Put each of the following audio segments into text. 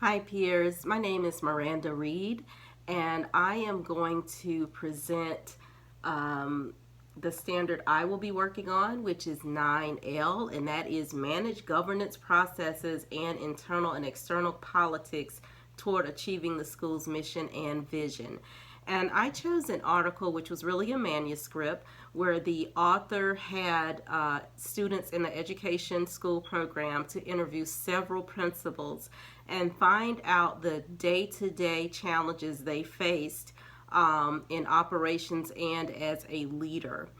Hi peers, my name is Miranda Reed and I am going to present um, the standard I will be working on, which is 9L, and that is manage governance processes and internal and external politics toward achieving the school's mission and vision. And I chose an article which was really a manuscript where the author had students in the education school program to interview several principals and find out the day to day challenges they faced in operations and as a leader.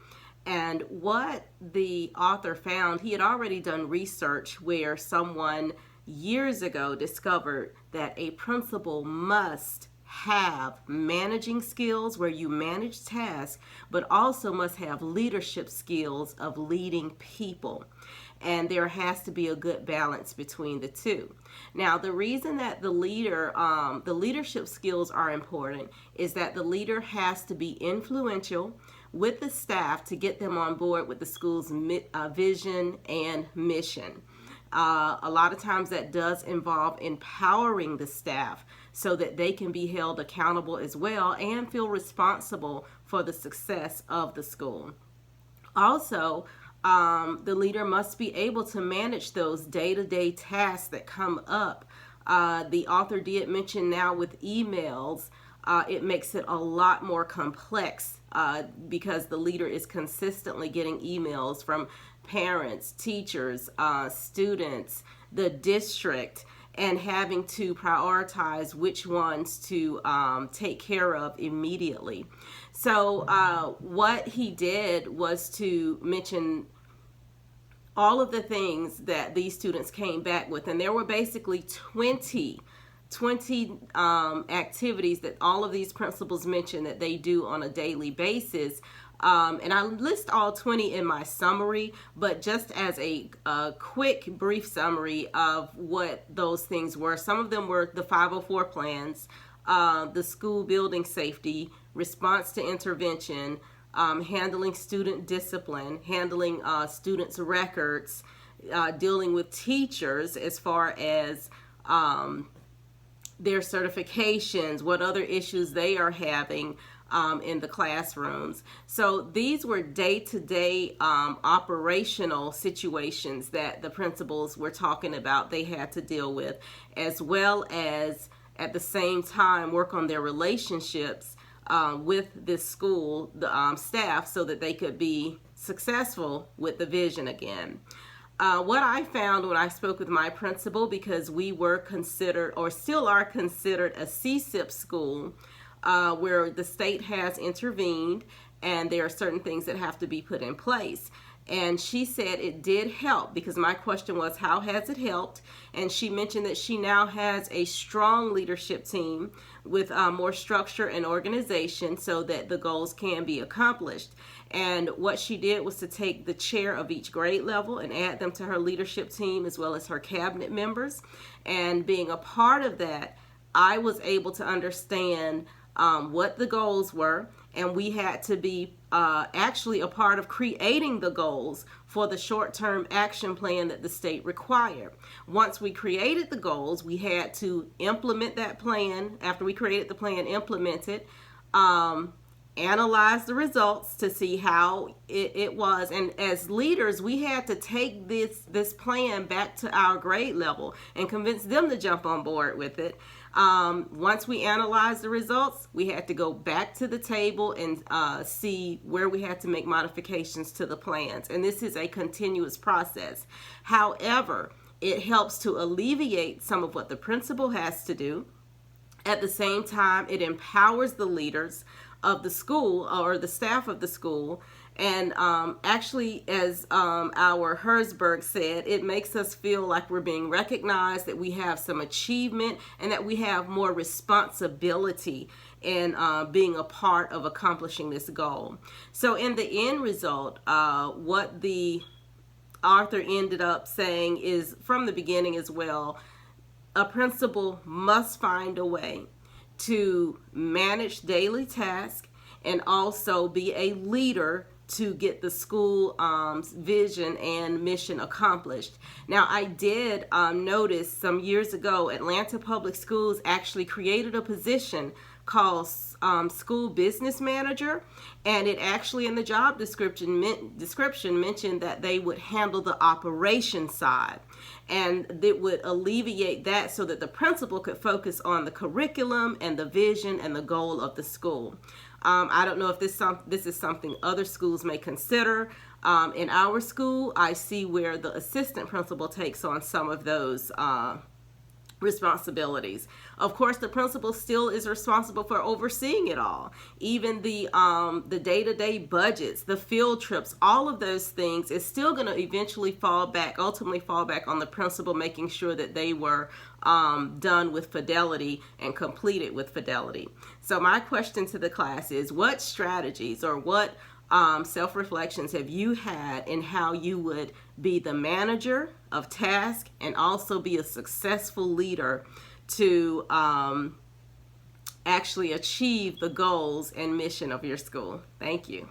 And what the author found, he had already done research where someone years ago discovered that a principal must have managing skills where you manage tasks, but also must have leadership skills of leading people. And there has to be a good balance between the two. Now, the reason that the leadership skills are important is that the leader has to be influential with the staff to get them on board with the school's vision and mission. A lot of times that does involve empowering the staff so that they can be held accountable as well and feel responsible for the success of the school. Also, the leader must be able to manage those day-to-day tasks that come up. The author did mention now with emails, it makes it a lot more complex because the leader is consistently getting emails from parents, teachers, students, the district, and having to prioritize which ones to take care of immediately. So what he did was to mention all of the things that these students came back with, and there were basically 20 activities that all of these principals mentioned that they do on a daily basis. And I list all 20 in my summary, but just as a quick, brief summary of what those things were. Some of them were the 504 plans, the school building safety, response to intervention, handling student discipline, handling students' records, dealing with teachers as far as their certifications, what other issues they are having in the classrooms. So these were day-to-day operational situations that the principals were talking about they had to deal with, as well as at the same time work on their relationships with this school, the staff, so that they could be successful with the vision again. What I found when I spoke with my principal, because we were considered, or still are considered, a CSIP school, where the state has intervened and there are certain things that have to be put in place. And she said it did help, because my question was, how has it helped? And she mentioned that she now has a strong leadership team with more structure and organization so that the goals can be accomplished. And what she did was to take the chair of each grade level and add them to her leadership team, as well as her cabinet members. And being a part of that, I was able to understand what the goals were, and we had to be actually a part of creating the goals for the short-term action plan that the state required. Once we created the goals, we had to implement that plan. After we created the plan, implement it, analyze the results to see how it was. And as leaders, we had to take this plan back to our grade level and convince them to jump on board with it. Once we analyzed the results, we had to go back to the table and see where we had to make modifications to the plans. And this is a continuous process. However, it helps to alleviate some of what the principal has to do. At the same time, it empowers the leaders of the school or the staff of the school. And actually, as our Herzberg said, it makes us feel like we're being recognized, that we have some achievement, and that we have more responsibility in being a part of accomplishing this goal. So in the end result, what the author ended up saying is, from the beginning as well, a principal must find a way to manage daily tasks and also be a leader to get the school vision and mission accomplished. Now, I did notice some years ago, Atlanta Public Schools actually created a position called school business manager, and it actually in the job description mentioned that they would handle the operation side, and it would alleviate that so that the principal could focus on the curriculum and the vision and the goal of the school. I don't know if this is something other schools may consider. In our school, I see where the assistant principal takes on some of those responsibilities. Of course, the principal still is responsible for overseeing it all. Even the day-to-day budgets, the field trips, all of those things is still going to ultimately fall back on the principal, making sure that they were done with fidelity and completed with fidelity. So my question to the class is, what strategies or what self-reflections have you had in how you would be the manager of task and also be a successful leader to actually achieve the goals and mission of your school? Thank you.